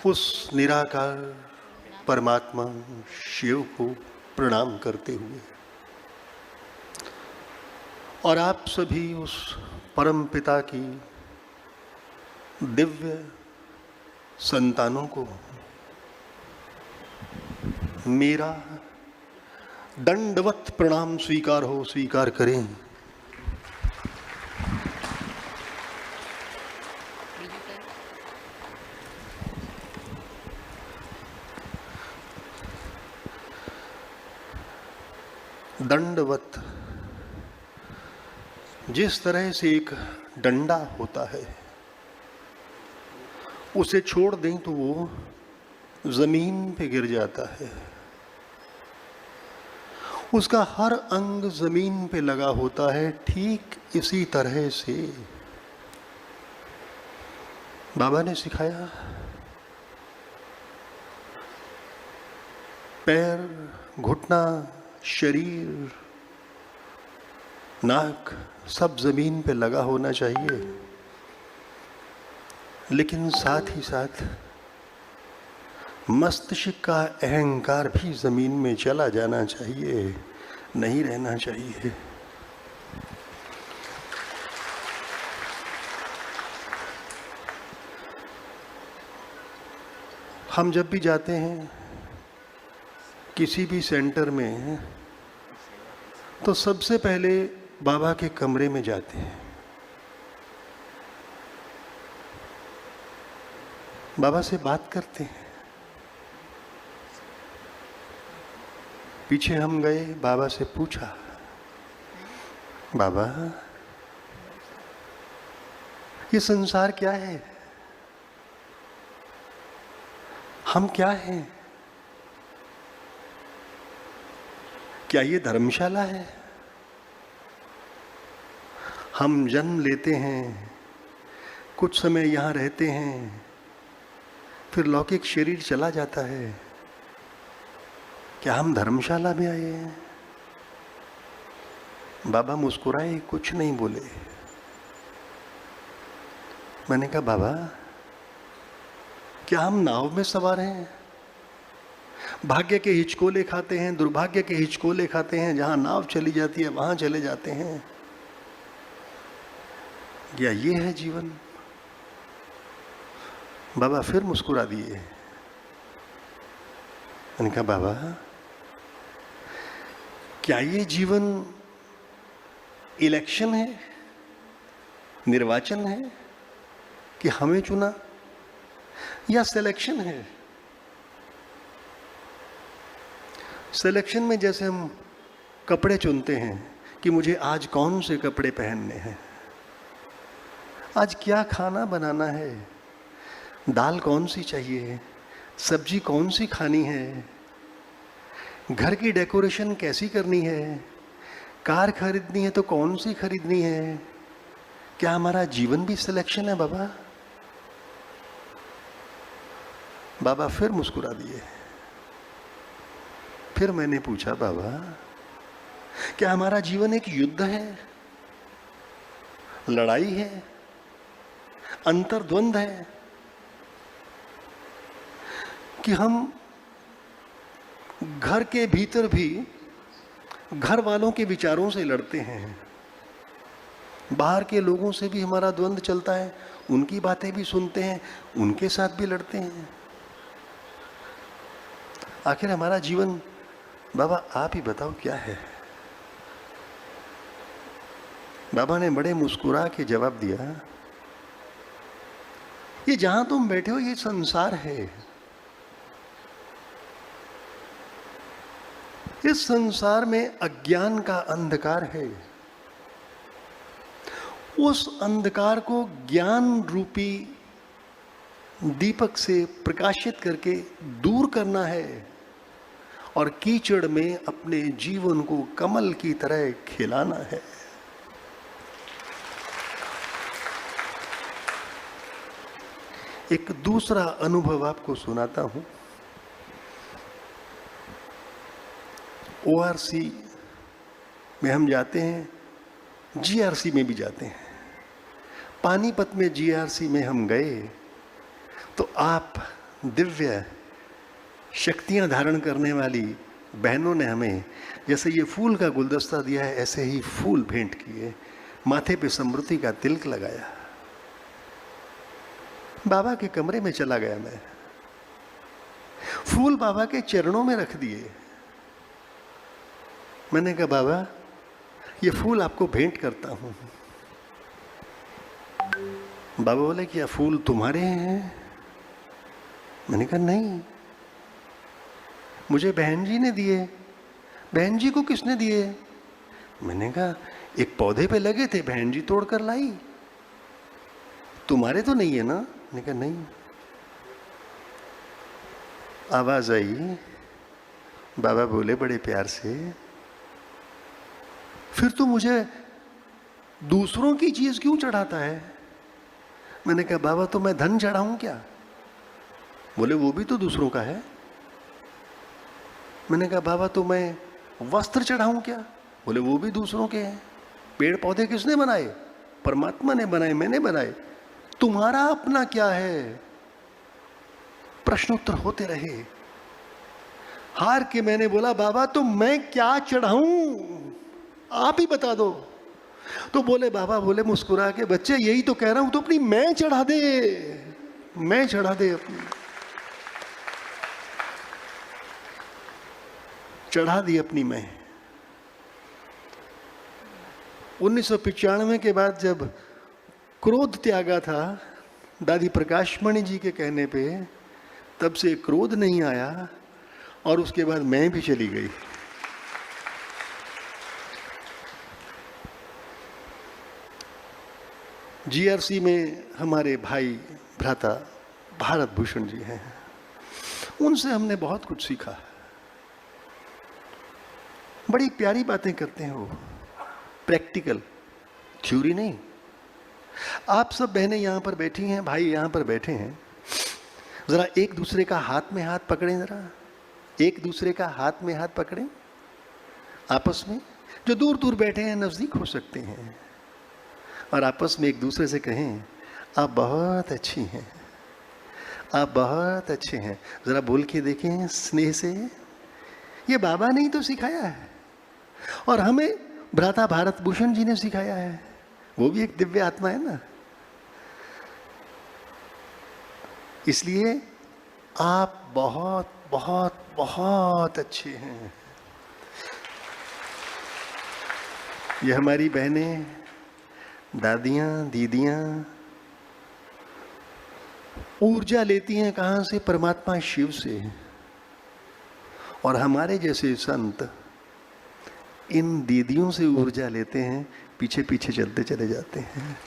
उस निराकार परमात्मा शिव को प्रणाम करते हुए और आप सभी उस परम पिता की दिव्य संतानों को मेरा दंडवत प्रणाम स्वीकार करें। दंडवत, जिस तरह से एक डंडा होता है उसे छोड़ दें तो वो जमीन पे गिर जाता है, उसका हर अंग जमीन पे लगा होता है। ठीक इसी तरह से बाबा ने सिखाया, पैर, घुटना, शरीर, नाक सब जमीन पे लगा होना चाहिए, लेकिन साथ ही साथ मस्तिष्क का अहंकार भी जमीन में चला जाना चाहिए, नहीं रहना चाहिए। हम जब भी जाते हैं किसी भी सेंटर में तो सबसे पहले बाबा के कमरे में जाते हैं, बाबा से बात करते हैं। पीछे हम गए, बाबा से पूछा, बाबा ये संसार क्या है, हम क्या हैं, क्या ये धर्मशाला है? हम जन्म लेते हैं, कुछ समय यहाँ रहते हैं, फिर लौकिक शरीर चला जाता है, क्या हम धर्मशाला में आए हैं? बाबा मुस्कुराए, कुछ नहीं बोले। मैंने कहा, बाबा क्या हम नाव में सवार हैं? भाग्य के हिचकोले खाते हैं, दुर्भाग्य के हिचकोले खाते हैं, जहां नाव चली जाती है वहां चले जाते हैं, या ये है जीवन? बाबा फिर मुस्कुरा दिए। मैंने कहा, बाबा क्या ये जीवन इलेक्शन है, निर्वाचन है कि हमें चुना, या सिलेक्शन है? सिलेक्शन में जैसे हम कपड़े चुनते हैं कि मुझे आज कौन से कपड़े पहनने हैं, आज क्या खाना बनाना है, दाल कौन सी चाहिए, सब्जी कौन सी खानी है, घर की डेकोरेशन कैसी करनी है, कार खरीदनी है तो कौन सी खरीदनी है, क्या हमारा जीवन भी सिलेक्शन है बाबा? बाबा फिर मुस्कुरा दिए। फिर मैंने पूछा, बाबा क्या हमारा जीवन एक युद्ध है, लड़ाई है, अंतर्द्वंद है, कि हम घर के भीतर भी घर वालों के विचारों से लड़ते हैं, बाहर के लोगों से भी हमारा द्वंद्व चलता है, उनकी बातें भी सुनते हैं, उनके साथ भी लड़ते हैं? आखिर हमारा जीवन बाबा आप ही बताओ क्या है? बाबा ने बड़े मुस्कुरा के जवाब दिया, ये जहां तुम बैठे हो ये संसार है, इस संसार में अज्ञान का अंधकार है, उस अंधकार को ज्ञान रूपी दीपक से प्रकाशित करके दूर करना है और कीचड़ में अपने जीवन को कमल की तरह खिलाना है। एक दूसरा अनुभव आपको सुनाता हूं। ORC में हम जाते हैं, GRC में भी जाते हैं। पानीपत में GRC में हम गए तो आप दिव्य शक्तियां धारण करने वाली बहनों ने हमें जैसे ये फूल का गुलदस्ता दिया है, ऐसे ही फूल भेंट किए, माथे पे समृद्धि का तिलक लगाया। बाबा के कमरे में चला गया मैं, फूल बाबा के चरणों में रख दिए। मैंने कहा बाबा ये फूल आपको भेंट करता हूं। बाबा बोले क्या फूल तुम्हारे हैं? मैंने कहा नहीं, मुझे बहन जी ने दिए। बहन जी को किसने दिए? मैंने कहा एक पौधे पे लगे थे, बहन जी तोड़ कर लाई। तुम्हारे तो नहीं है ना? मैंने कहा नहीं। आवाज आई, बाबा बोले बड़े प्यार से, फिर तो मुझे दूसरों की चीज क्यों चढ़ाता है? मैंने कहा बाबा तो मैं धन चढ़ाऊं क्या? बोले वो भी तो दूसरों का है। मैंने कहा बाबा तो मैं वस्त्र चढ़ाऊं क्या? बोले वो भी दूसरों के हैं। पेड़ पौधे किसने बनाए? परमात्मा ने बनाए, मैंने बनाए। तुम्हारा अपना क्या है? प्रश्नोत्तर होते रहे। हार के मैंने बोला बाबा तो मैं क्या चढ़ाऊं, आप ही बता दो। तो बोले बाबा बोले मुस्कुरा के, बच्चे यही तो कह रहा हूं, तो अपनी मैं चढ़ा दे, मैं चढ़ा दे अपनी। चढ़ा दी अपनी मैं। 1995 के बाद जब क्रोध त्यागा था दादी प्रकाशमणि जी के कहने पे, तब से क्रोध नहीं आया और उसके बाद मैं भी चली गई। जीआरसी में हमारे भाई भ्राता भारत भूषण जी हैं, उनसे हमने बहुत कुछ सीखा। बड़ी प्यारी बातें करते हैं वो, प्रैक्टिकल, थ्योरी नहीं। आप सब बहनें यहाँ पर बैठी हैं, भाई यहाँ पर बैठे हैं, जरा एक दूसरे का हाथ में हाथ पकड़ें, जरा एक दूसरे का हाथ में हाथ पकड़ें आपस में। जो दूर दूर बैठे हैं नजदीक हो सकते हैं, और आपस में एक दूसरे से कहें आप बहुत अच्छी हैं, आप बहुत अच्छे हैं। जरा बोल के देखें स्नेह से। ये बाबा ने ही तो सिखाया है, और हमें भ्राता भारत भूषण जी ने सिखाया है। वो भी एक दिव्य आत्मा है ना। इसलिए आप बहुत बहुत बहुत अच्छे हैं। ये हमारी बहनें, दादियां, दीदियां ऊर्जा लेती हैं कहां से? परमात्मा शिव से। और हमारे जैसे संत इन दीदियों से ऊर्जा लेते हैं, पीछे पीछे चलते चले जाते हैं।